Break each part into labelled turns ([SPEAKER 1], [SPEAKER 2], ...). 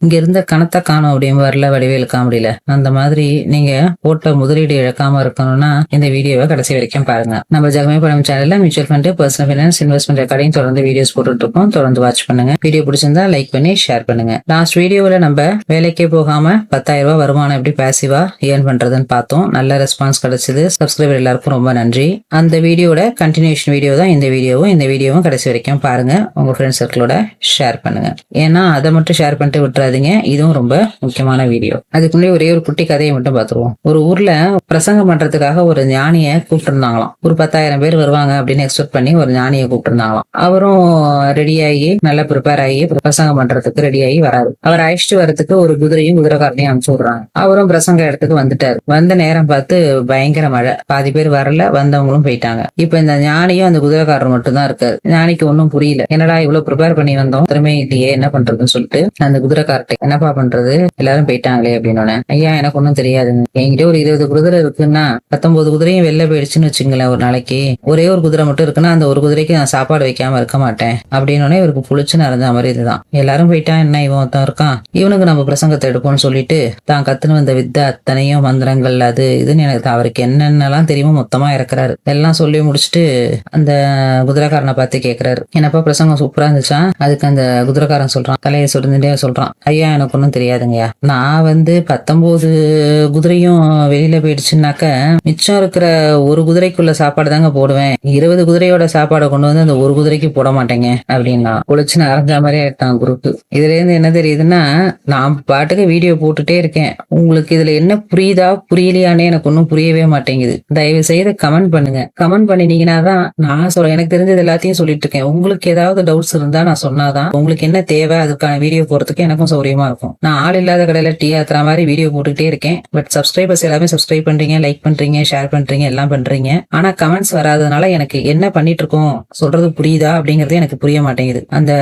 [SPEAKER 1] இங்க இருந்த கணத்தை காணும் அப்படின்னு வரல வடிவேலு காமெடியில. அந்த மாதிரி நீங்க போட்ட முதலீடு இழக்காம இருக்கணும்னா இந்த வீடியோவை கடைசி வரைக்கும் பாருங்க. நம்ம ஜெகமே பணம் சேனல்ல mutual fund, personal finance, investment recording தொடர்ந்து வீடியோஸ் போட்டுட்டு இருக்கோம். தொடர்ந்து வாட்ச் பண்ணுங்க. வீடியோ பிடிச்சிருந்தா லைக் பண்ணி ஷேர் பண்ணுங்க. லாஸ்ட் வீடியோல நம்ம வேலைக்கே போகாம 10,000 ரூபாய் வருமானம் எப்படி பாசிவா ஏர்ன் பண்றதுன்னு பார்த்தோம். நல்ல ரெஸ்பான்ஸ் கிடைச்சது. சப்ஸ்கிரைபர் எல்லாருக்கும் ரொம்ப நன்றி. அந்த வீடியோட கண்டினியூஷன் வீடியோ தான் இந்த வீடியோவும் கடைசி வரைக்கும் பாருங்க. உங்க ஃப்ரெண்ட்ஸ் சர்க்கிளோட ஷேர் பண்ணுங்க. ஏன்னா அதை மட்டும் ஷேர் பண்ணிட்டு விட்டுறாதீங்க. இதுவும் ரொம்ப முக்கியமான வீடியோ. அதுக்கு முன்னாடி ஒரே ஒரு குட்டி கதையை மட்டும் பார்த்துருவோம். ஒரு ஊர்ல பிரசங்கம் பண்றதுக்காக ஒரு ஞானியை கூப்பிட்டு இருந்தாங்களாம். ஒரு 10,000 பேர் வருவாங்க அப்படின்னு எக்ஸ்பெக்ட் பண்ணி ஒரு ஞானியை கூப்பிட்டு இருந்தாங்களாம். அவரும் ரெடி ஆகி நல்லா ப்ரிப்பேர் ஆகி பிரசங்கம் பண்றதுக்கு ரெடி ஆகி வராரு. அவர் அழைச்சிட்டு வரதுக்கு ஒரு குதிரையும் குதிரைக்காரனையும் அனுப்பிச்சு விடுறாங்க. அவரும் பிரசங்க இடத்துக்கு வந்துட்டாரு. வந்த நேரம் பார்த்து பயங்கர மழை. பாதி பேர் வரல, வந்தவங்களும் போயிட்டாங்க. இப்ப இந்த ஞானியும் அந்த குதிரைக்காரர் மட்டும் தான் இருக்காரு. ஞானிக்கு ஒன்னும் புரியல. என்னடா இவ்வளவு ப்ரிப்பேர் பண்ணி வந்தோம், திறமை இல்லையே, என்ன பண்றதுன்னு சொல்லிட்டு அந்த குதிரைக்கார்ட்ட என்னப்பா பண்றது, எல்லாரும் போயிட்டாங்களே அப்படின்னு. ஐயா எனக்கு ஒன்னும் தெரியாதுங்க, என்கிட்ட ஒரு 20 குதிரை இருக்குன்னா 19 குதிரையும் வெளில போயிடுச்சுன்னு வச்சுங்களேன். ஒரு நாளைக்கு ஒரே ஒரு குதிரை மட்டும் இருக்குன்னா அந்த ஒரு குதிரைக்கு நான் சாப்பாடு வைக்காம இருக்க மாட்டேன் அப்படின்னு இவருக்கு புளிச்சு நிறைஞ்ச மாதிரி இதுதான். எல்லாரும் போயிட்டா என்ன, இவன் தான் இருக்கான், இவனுக்கு நம்ம பிரசங்கத்தை எடுப்போம்னு சொல்லிட்டு தான் கத்துன்னு வந்த வித்தை அத்தனையும் மந்திரங்கள் அது இதுன்னு எனக்கு அவருக்கு என்னென்னலாம் தெரியுமோ மொத்தமா இறக்குறாரு. எல்லாம் சொல்லி முடிச்சுட்டு அந்த குதிரைக்காரனை பார்த்து கேட்கிறாரு, என்னப்பா பிரசங்கம் சூப்பரா இருந்துச்சா? அதுக்கு அந்த குதிரைக்காரன் சொல்றான், தலையை சொல்லிட்டே சொல்றான், ஐயா எனக்கு ஒன்னும் தெரியாதுங்கய்யா. நான் 19 குதிரையும் வெளியில போயிடுச்சுன்னாக்க மிச்சம் இருக்கிற ஒரு குதிரைக்குள்ள சாப்பாடு தாங்க போடுவேன். 20 குதிரையோட சாப்பாடை கொண்டு வந்து அந்த ஒரு குதிரைக்கு போட மாட்டேங்க அப்படின்னா குளிச்சுன்னு அரைஞ்ச மாதிரி ஆயிட்டான் குரூப். இதுல இருந்து என்ன தெரியுதுன்னா, நான் பாட்டுக்கு வீடியோ போட்டுட்டே இருக்கேன். உங்களுக்கு இதுல என்ன புரியுதா புரியலையானே எனக்கு ஒன்னும் புரியவே மாட்டேங்குது. தயவு செய்து கமெண்ட் பண்ணுங்க. கமெண்ட் பண்ணினீங்கன்னா தான் நான் சொல்றேன். எனக்கு தெரிஞ்சது எல்லாத்தையும் சொல்லிட்டு இருக்கேன். உங்களுக்கு ஏதாவது டவுட்ஸ் இருந்தா நான் சொன்னாதான் உங்களுக்கு என்ன தேவை அதுக்கான வீடியோ போறதுக்கு எனக்கும் சௌரியமா இருக்கும். நான் ஆள் இல்லாத கடையில டீ ஆத்துற மாதிரி வீடியோ போட்டுக்கிட்டே இருக்கேன். பட் சப்ஸ்கிரைபர்ஸ் எல்லாமே சப்ஸ்கிரைப் பண்றீங்க, லைக் பண்றீங்க, ஷேர் பண்றீங்க, எல்லாம் பண்றீங்க. ஆனா கமெண்ட்ஸ் வராதனால எனக்கு என்ன பண்ணிட்டு இருக்கோம் சொல்றது புரியுதா அப்படிங்கறது எனக்கு புரிய மாட்டேங்குது. அந்த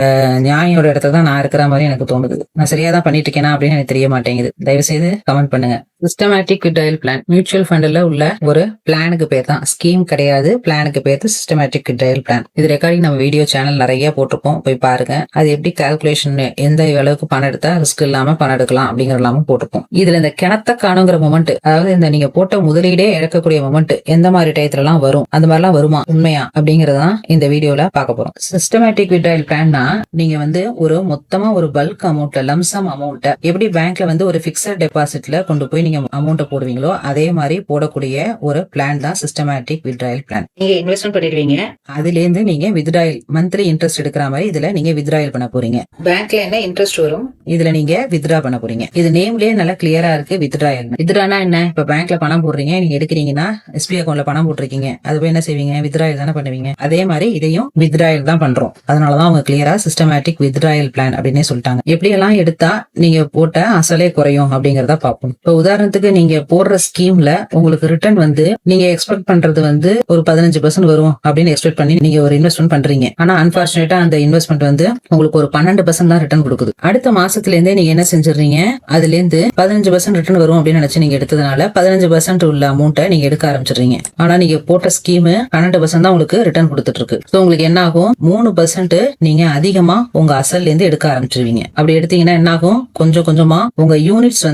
[SPEAKER 1] நியாயோட இடத்துல தான் நான் இருக்கிற மாதிரி எனக்கு தோணுது. நான் சரியா தான் பண்ணிட்டு இருக்கேனா அப்படின்னு எனக்கு தெரிய மாட்டேங்குது. தயவு செய்து கமெண்ட் பண்ணுங்க. சிஸ்டமேட்டிக் வித்ட்ராயல் பிளான் மியூச்சுவல் ஃபண்ட்ல உள்ள ஒரு பிளானுக்கு பேர் தான். ஸ்கீம் கிடையாது, பிளானுக்கு பேர் சிஸ்டமேட்டிக் வித்ட்ராயல் பிளான். இது ரெக்கார்டிங் நம்ம வீடியோ சேனல் நிறைய போட்டிருக்கோம், போய் பாருங்க. அது எப்படி கால்குலேஷன், எந்த அளவுக்கு பணம் எடுத்தா ரிஸ்க் இல்லாம பணம் எடுக்கலாம் அப்படிங்கறதெல்லாம் போட்டிருக்கோம். இதுல இந்த கிணத்த காணுங்கிற மொமெண்ட், அதாவது இந்த நீங்க போட்ட முதலீடே இழக்கக்கூடிய மொமெண்ட் எந்த மாதிரி டயத்துல எல்லாம் வரும், அந்த மாதிரிலாம் வருமா உண்மையா அப்படிங்கறதான் இந்த வீடியோல பார்க்க போறோம். சிஸ்டமேட்டிக் வித்ட்ராயல் பிளான்னா நீங்க ஒரு மொத்தமா ஒரு பல்க் அமௌண்ட், லம்சம் அமௌண்ட் எப்படி பேங்க்ல ஒரு பிக்ஸட் டெபாசிட்ல கொண்டு போய் நீங்க அமௌண்ட் போடுவீங்களோ அதே மாதிரி போடக்கூடிய ஒரு பிளான் தான் சிஸ்டமேட்டிக் வித்ட்ராயல் பிளான். நீங்க இன்வெஸ்ட்மெண்ட் பண்ணிடுவீங்க, அதுல இருந்து நீங்க வித்ட்ராயல் மந்த்லி இன்ட்ரெஸ்ட் எடுக்கிற மாதிரி இதுல நீங்க வித்ட்ராயல் பண்ண போறீங்க. பேங்க்ல என்ன இன்ட்ரெஸ்ட் வரும் இதுல நீங்க வித்ட்ரா பண்ண போறீங்க. இது நேம்லயே நல்லா கிளியரா இருக்கு. வித்ட்ராயல், வித்ட்ரானா என்ன? இப்ப பேங்க்ல பணம் போடுறீங்க, நீங்க எடுக்கிறீங்கன்னா எஸ்பிஐ அக்கௌண்ட்ல பணம் போட்டிருக்கீங்க, அது போய் என்ன செய்வீங்க? வித்ட்ராயல் தானே பண்ணுவீங்க. அதே மாதிரி இதையும் வித்ட்ராயல் தான் பண்றோம். அதனாலதான் அவங்க கிளியரா சிஸ்டமேட்டிக் வித்ட்ராயல் பிளான் அப்படின்னே சொல்லிட்டாங்க. எப்படி எல்லாம் எடுத்தா நீங்க போட்ட அசலே குறையும் அப்படிங்கறத பார்ப்போம். இப்ப உதாரணத்துக்கு நீங்க போடுற ஸ்கீம்ல உங்களுக்கு ரிட்டர்ன் நீங்க எக்ஸ்பெக்ட் பண்றது ஒரு 15% வரும் அப்படின்னு எக்ஸ்பெக்ட் பண்ணி நீங்க ஒரு இன்வெஸ்ட்மெண்ட் பண்றீங்க. ஆனா அன்பார்ச்சுனேட்டா அந்த இன்வெஸ்ட்மெண்ட் உங்களுக்கு ஒரு 12% தான் ரிட்டர்ன் கொடுக்குது. அடுத்த மாசத்துல இருந்தே நீங்க என்ன செஞ்சிடறீங்க, அதுல இருந்து 15% ரிட்டர்ன் வரும் அப்படின்னு நினைச்சு நீங்க எடுத்ததுனால 15% உள்ள அமௌண்ட்டை நீங்க எடுக்க ஆரம்பிச்சிடுறீங்க. ஆனா நீங்க போட்ட ஸ்கீம் 12% தான் உங்களுக்கு ரிட்டர்ன் கொடுத்துட்டு இருக்கு. சோ உங்களுக்கு என்ன ஆகும்? 3% நீங்க அதிகமா உங்க அசல்ல இருந்து எடுக்க ஆரம்பிச்சிருவீங்க. அப்படி எடுத்தீங்கன்னா என்ன ஆகும்? கொஞ்சம் கொஞ்சமா உங்க யூனிட்ஸ்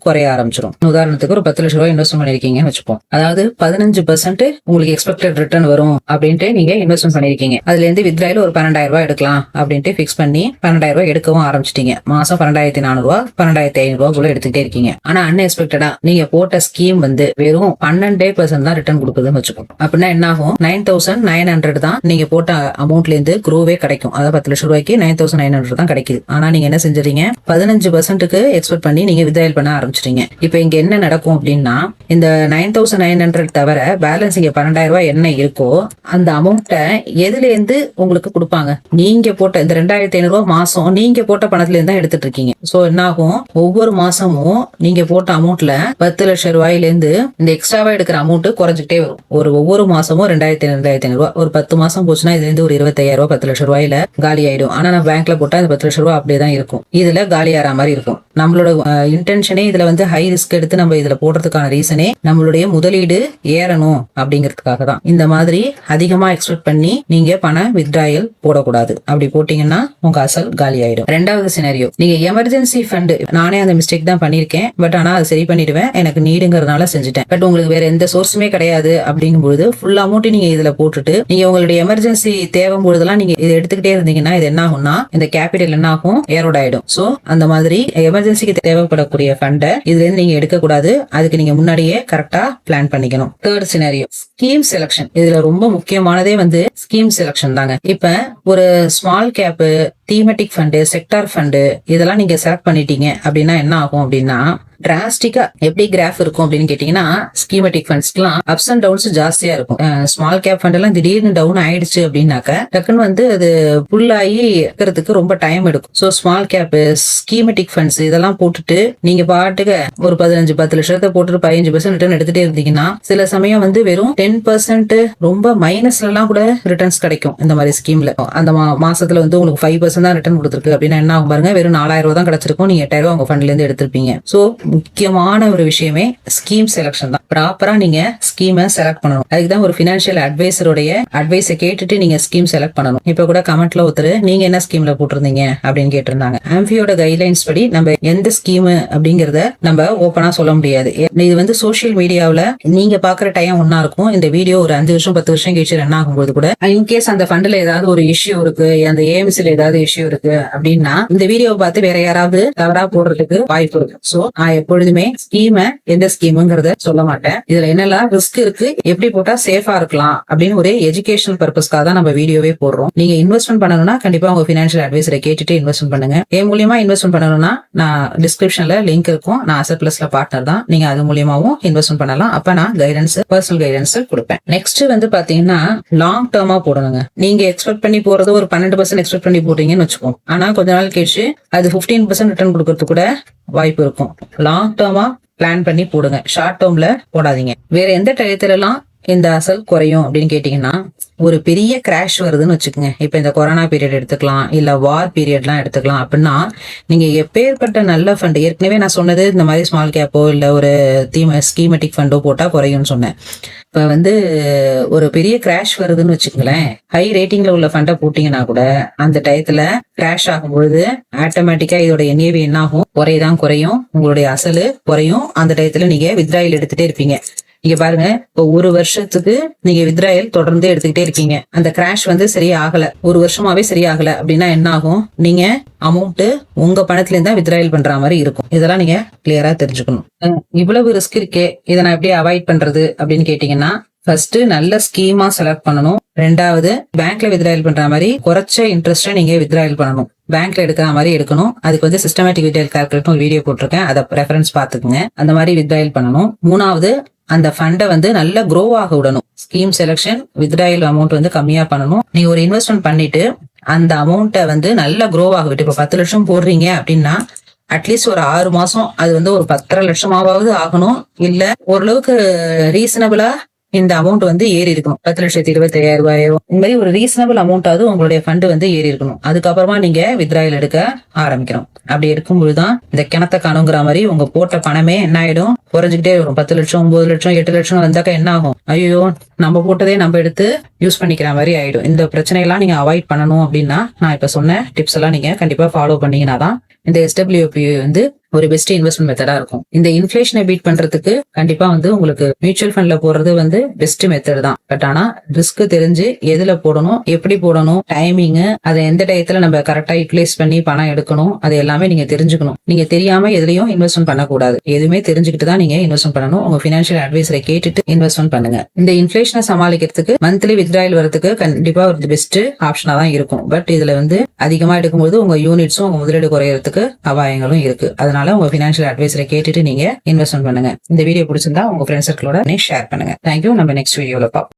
[SPEAKER 1] குறைய ஆரம்பிச்சிடும். உதாரணத்துக்கு ஒரு 10 லட்சம் ரூபாய் இன்வெஸ்ட் பண்ணிருக்கீங்கன்னு வச்சுப்போம். அதாவது 15% உங்களுக்கு எக்ஸ்பெக்டட் ரிட்டர்ன் வரும் அப்படின்ட்டு நீங்க இன்வெஸ்ட்மெண்ட் பண்ணிருக்கீங்க. அதுல இருந்து வித்ட்ராயல் ஒரு 12,000 ரூபாய் எடுக்கலாம் அப்படின்ட்டு பிக்ஸ் பண்ணி 12,000 ரூபாய் எடுக்கவும் ஆரம்பிச்சிட்டீங்க. மாசம் 12,400 ரூபாய் 12,500 ரூபாய் கூட எடுத்துக்கிட்டே இருக்கீங்க. ஆனா அன்எக்ஸ்பெக்டடா நீங்க போட்ட ஸ்கீம் வெறும் 12% தான் ரிட்டர்ன் கொடுக்குதுன்னு வச்சுப்போம். அப்படின்னா என்ன ஆகும்? 9,900 தான் நீங்க போட்ட அமௌண்ட்ல இருந்து குரோவே கிடைக்கும். அதாவது 10 லட்சம் ரூபாய்க்கு 9,900 தான் கிடைக்குது. ஆனா நீங்க என்ன செஞ்சீங்க? 15%க்கு எக்ஸ்பெக்ட் பண்ணி நீங்க வித்ட்ராயல் பண்ண ஆரம்பிச்சிட்டீங்க. இப்ப இங்க என்ன நடக்கும் அப்படின்னா, இந்த 9,900 தவிர பேலன்ஸ் இங்க 12,000 ரூபாய் என்ன இருக்கோ அந்த அமௌண்ட்டை எதுல இருந்து உங்களுக்கு கொடுப்பாங்க? நீங்க போட்ட இந்த 2,500 ரூபாய் மாசம் நீங்க போட்ட பணத்துல இருந்து தான் எடுத்துட்டு இருக்கீங்க. சோ என்ன ஆகும்? ஒவ்வொரு மாசமும் நீங்க போட்ட அமௌண்ட்ல 10 லட்சம் ரூபாயில இருந்து இந்த எக்ஸ்ட்ராவா எடுக்கிற அமௌண்ட் குறைஞ்சிட்டே வரும். ஒவ்வொரு மாசமும் 2,500 ரூபாய். ஒரு 10 மாசம் போச்சுன்னா இதுல இருந்து ஒரு 25,000 ரூபாய் 10 லட்சம் ரூபாயில காலி ஆயிடும். ஆனா நான் பேங்க்ல போட்டா இந்த 10 லட்சம் ரூபாய் அப்படியே தான் இருக்கும். இதுல காலியாற மாதிரி இருக்கும். நம்மளோட இன்டென்ஷனே இதுல வந்து ஹை ரிஸ்க் எடுத்து நம்ம இதுல போடுறதுக்கான ரீசனே நம்மளுடைய முதலீடு ஏறணும் அப்படிங்கிறதுக்காக தான். இந்த மாதிரி அதிகமா எக்ஸ்பெக்ட் பண்ணி நீங்க பண வித்ட்ராயல் போடக்கூடாது. அப்படி போட்டீங்கன்னா உங்க அசல் காலி ஆயிடும். ரெண்டாவது சினாரியோ, நீங்க எமர்ஜென்சி ஃபண்ட், நானே அந்த மிஸ்டேக் தான் பண்ணிருக்கேன், பட் ஆனா அதை சரி பண்ணிடுவேன், எனக்கு நீடுங்கிறதுனால செஞ்சுட்டேன். பட் உங்களுக்கு வேற எந்த சோர்ஸுமே கிடையாது அப்படிங்கும்போது ஃபுல் அமௌண்ட் நீங்க இதுல போட்டுட்டு நீங்க உங்களுடைய எமர்ஜென்சி தேவைம் பொழுதெல்லாம் நீங்க இதை எடுத்துக்கிட்டே இருந்தீங்கன்னா இது என்ன ஆகும்னா இந்த கேபிட்டல் என்ன ஆகும், ஏரோட் ஆயிடும். சோ அந்த மாதிரி எமர்ஜென்சிக்கு தேவைப்படக்கூடிய ஃபண்டை இதுல இருந்து நீங்க எடுக்க கூடாது. அதுக்கு நீங்க முன்னாடியே கரெக்டா பிளான் பண்ணிக்கணும். Third scenario, scheme selection. இதுல ரொம்ப முக்கியமானதே வந்து ஸ்கீம் செலக்ஷன் தாங்க. இப்ப ஒரு small cap, தீமெட்டிக் fund, sector fund இதெல்லாம் நீங்க செலக்ட் பண்ணிட்டீங்க அப்படின்னா என்ன ஆகும் அப்படின்னா டிராஸ்டிக்கா எப்படி கிராஃப் இருக்கும் அப்படின்னு கேட்டீங்கன்னா ஸ்கீமெட்டிக் ஃபண்ட்ஸ்க்குலாம் அப்ஸ் அண்ட் டவுன்ஸ் ஜாஸ்தியா இருக்கும். ஸ்மால் கேப் ஃபண்ட் எல்லாம் திடீர்னு டவுன் ஆயிடுச்சு அப்படின்னாக்க டக்குன்னு வந்து அது புல் ஆகி இருக்கிறதுக்கு ரொம்ப டைம் எடுக்கும். ஸோ ஸ்மால் கேப், ஸ்கீமெட்டிக் ஃபண்ட்ஸ் இதெல்லாம் போட்டுட்டு நீங்க பாட்டுக்கு ஒரு 15-10 லட்சத்தை போட்டுட்டு 15% ரிட்டர்ன் எடுத்துட்டே இருந்தீங்கன்னா சில சமயம் வந்து வெறும் 10% ரொம்ப மைனஸ்ல எல்லாம் கூட ரிட்டர்ன்ஸ் கிடைக்கும். இந்த மாதிரி ஸ்கீம்ல அந்த மாசத்துல வந்து உங்களுக்கு 5% தான் ரிட்டர்ன் கொடுத்துருக்கு அப்படின்னா என்ன ஆகும் பாருங்க, வெறும் 4000 ரூபாய் தான் கிடைச்சிருக்கும், நீங்க 8000 ரூபாய் உங்க ஃபண்ட்ல இருந்து எடுத்திருப்பீங்க. சோ முக்கியமான ஒரு விஷயமே ஸ்கீம் செலக்ஷன் தான். ப்ராப்பரா நீங்க ஸ்கீமை செலக்ட் பண்ணணும். அதுக்குதான் ஒரு பினான்சியல் அட்வைசருடைய அட்வைஸை கேட்டுட்டு நீங்க ஸ்கீம் செலக்ட் பண்ணணும். இப்ப கூட கமெண்ட்ல ஒருத்தர் நீங்க என்ன ஸ்கீம்ல போட்டிருந்தீங்க அப்படின்னு கேட்டிருந்தாங்க. ஆம்பியோட கைட்லைன்ஸ் படி நம்ம எந்த ஸ்கீம் அப்படிங்கறத நம்ம ஓப்பனா சொல்ல முடியாது. இது வந்து சோசியல் மீடியாவில நீங்க பாக்குற டைம் ஒன்னா இருக்கும். இந்த வீடியோ ஒரு 5 வருஷம் 10 வருஷம் கழிச்சு ரன் ஆகும்போது கூட இன்கேஸ் அந்த ஃபண்ட்ல ஏதாவது ஒரு இஷ்யூ இருக்கு, அந்த ஏஎம்சில ஏதாவது இஷ்யூ இருக்கு அப்படின்னா இந்த வீடியோவை பார்த்து வேற யாராவது தவறா போடுறதுக்கு வாய்ப்பு இருக்கு. சோ எப்பொழுதுமே ஸ்கீமை எந்த ஸ்கீம்ங்கிறத சொல்ல மாட்டேன். இதுல என்னெல்லாம் ரிஸ்க் இருக்கு, எப்படி போட்டா சேஃபா இருக்கலாம் அப்படின்னு ஒரு எஜுகேஷனல் பர்பஸ்க்காக தான் நம்ம வீடியோவே போடுறோம். நீங்க இன்வெஸ்ட்மெண்ட் பண்ணணும்னா கண்டிப்பா உங்க பினான்சியல் அட்வைசரை கேட்டுட்டு இன்வெஸ்ட்மெண்ட் பண்ணுங்க. என் மூலியமா இன்வெஸ்ட்மெண்ட் பண்ணணும்னா நான் டிஸ்கிரிப்ஷன்ல லிங்க் இருக்கும். நான் அசெட் பிளஸ்ல பார்ட்னர் தான். நீங்க அது மூலியமாவும் இன்வெஸ்ட்மெண்ட் பண்ணலாம். அப்ப நான் கைடன்ஸ், பர்சனல் கைடன்ஸ் கொடுப்பேன். நெக்ஸ்ட் வந்து பாத்தீங்கன்னா லாங் டேர்மா போடணுங்க. நீங்க எக்ஸ்பெக்ட் பண்ணி போறது ஒரு 12% எக்ஸ்பெக்ட் பண்ணி போட்டீங்கன்னு வச்சுக்கோங்க. ஆனா கொஞ்ச நாள் கழிச்சு அது 15% ரிட்டர்ன் கொடுக்கறது கூட வாய்ப்பு இருக்கும். லாங் டேர்மா பிளான் பண்ணி போடுங்க, ஷார்ட் டேர்ம்ல போடாதீங்க. வேற எந்த டயத்துல எல்லாம் இந்த அசல் குறையும் அப்படின்னு கேட்டீங்கன்னா ஒரு பெரிய கிராஷ் வருதுன்னு வச்சுக்கோங்க. இப்ப இந்த கொரோனா பீரியட் எடுத்துக்கலாம், இல்ல வார் பீரியட்லாம் எடுத்துக்கலாம். அப்படின்னா நீங்க எப்பேற்பட்ட நல்ல ஃபண்ட், ஏற்கனவே நான் சொன்னது இந்த மாதிரி ஸ்மால் கேப்போ இல்ல ஒரு ஸ்கீமெட்டிக் ஃபண்டோ போட்டா குறையும்னு சொன்னேன். இப்ப வந்து ஒரு பெரிய கிராஷ் வருதுன்னு வச்சுக்கோங்களேன், ஹை ரேட்டிங்ல உள்ள ஃபண்டை போட்டீங்கன்னா கூட அந்த டயத்துல கிராஷ் ஆகும்பொழுது ஆட்டோமேட்டிக்கா இதோட NAV என்ன ஆகும், குறையும், உங்களுடைய அசலு குறையும். அந்த டயத்துல நீங்க வித்ட்ராயல் எடுத்துட்டே இருப்பீங்க. நீங்க பாருங்க, இப்போ ஒரு வருஷத்துக்கு நீங்க வித்ட்ராயல் தொடர்ந்து எடுத்துக்கிட்டே இருக்கீங்க, அந்த கிராஷ் வந்து சரியாகல, ஒரு வருஷமாவே சரியாகல அப்படின்னா என்ன ஆகும், நீங்க அமௌண்ட் உங்க பணத்துல இருந்தா வித்ட்ராயல் பண்ற மாதிரி இருக்கும். இதெல்லாம் நீங்க கிளியரா தெரிஞ்சுக்கணும். இவ்வளவு ரிஸ்க் இருக்கே, இதை நான் எப்படி அவாய்ட் பண்றது அப்படின்னு கேட்டீங்கன்னா ஃபர்ஸ்ட் நல்ல ஸ்கீமா செலக்ட் பண்ணணும். ரெண்டாவது பேங்க்ல வித்ட்ராயல் பண்ற மாதிரி குறைச்ச இன்ட்ரெஸ்ட் நீங்க வித்ட்ராயல் பண்ணணும். பேங்க்ல எடுக்கிற மாதிரி எடுக்கணும். அதுக்கு வந்து சிஸ்டமேட்டிக் வித்ட்ராயல் கால்குலேட்டர் ஒரு வீடியோ போட்டிருக்கேன், அதை ரெஃபரன்ஸ் பாத்துக்குங்க. அந்த மாதிரி வித்ட்ராயல் பண்ணணும். மூணாவது அந்த ஃபண்டை வந்து நல்லா க்ரோ ஆக விடணும். ஸ்கீம் செலக்ஷன், வித்ட்ராயல் அமௌண்ட் வந்து கம்மியா பண்ணணும். நீங்க ஒரு இன்வெஸ்ட்மெண்ட் பண்ணிட்டு அந்த அமௌண்ட்டை வந்து நல்லா க்ரோ ஆக விட்டு, இப்ப 10 லட்சம் போடுறீங்க அப்படின்னா அட்லீஸ்ட் ஒரு 6 மாசம் அது வந்து ஒரு 10.5 லட்சமாவது ஆகணும். இல்ல ஓரளவுக்கு ரீசனபிளா இந்த அமௌண்ட் வந்து ஏறி இருக்கணும். 10,25,000 ரூபாயோ இந்த மாதிரி ஒரு ரீசனபிள் அமௌண்டாவது உங்களுடைய ஃபண்ட் வந்து ஏறி இருக்கணும். அதுக்கப்புறமா நீங்க வித்ட்ராயல் எடுக்க ஆரம்பிக்கணும். அப்படி எடுக்கும்போதுதான் இந்த கிணத்த காணுங்கிற மாதிரி உங்க போட்ட பணமே என்ன ஆயிடும், குறைஞ்சுக்கிட்டே வரும். 10 லட்சம் 9 லட்சம் 8 லட்சம் வந்தாக்க என்ன ஆகும், ஐயோ நம்ம போட்டதே நம்ம எடுத்து யூஸ் பண்ணிக்கிற மாதிரி ஆயிடும். இந்த பிரச்சனையெல்லாம் நீங்க அவாய்ட் பண்ணணும் அப்படின்னா நான் இப்ப சொன்ன டிப்ஸ் எல்லாம் நீங்க கண்டிப்பா ஃபாலோ பண்ணீங்கன்னா தான் இந்த SWP வந்து ஒரு பெஸ்ட் இன்வெஸ்ட்மெண்ட் மெத்தடா இருக்கும். இந்த இன்ஃபிளேஷனை பீட் பண்றதுக்கு கண்டிப்பா வந்து உங்களுக்கு மியூச்சுவல் ஃபண்ட்ல போடுறது வந்து பெஸ்ட் மெத்தட் தான். பட் ஆனா ரிஸ்க் தெரிஞ்சு எதுல போடணும், எப்படி போடணும், டைமிங், அதை எந்த டயத்துல நம்ம கரெக்டா யூட்டிலைஸ் பண்ணி பணம் எடுக்கணும், அது எல்லாமே நீங்க தெரிஞ்சுக்கணும். நீங்க தெரியாம எதுலயும் இன்வெஸ்ட்மெண்ட் பண்ணக்கூடாது. எதுவுமே தெரிஞ்சுக்கிட்டு தான் நீங்க இன்வெஸ்ட்மெண்ட் பண்ணணும். உங்க பினான்சியல் அட்வைசரை கேட்டுட்டு இன்வெஸ்ட்மெண்ட் பண்ணுங்க. இந்த இன்ஃபிளேஷனை சமாளிக்கிறதுக்கு மந்த்லி வித்ட்ராயல் வரதுக்கு கண்டிப்பா ஒரு பெஸ்ட் ஆப்ஷனா தான் இருக்கும். பட் இதுல வந்து அதிகமா எடுக்கும்போது உங்க யூனிட்ஸும் உங்க முதலீடு குறையறதுக்கு அபாயங்களும் இருக்கு. அதனால உங்க பினான்சியல் அட்வைசரை கேட்டுட்டு நீங்க இன்வெஸ்ட்மெண்ட் பண்ணுங்க. இந்த வீடியோ பிடிச்சிருந்தா உங்க ஃப்ரெண்ட்ஸ் சர்க்கிளோட ஷேர் பண்ணுங்க. தேங்க்யூ. நம்ம நெக்ஸ்ட் வீடியோல பார்ப்போம்.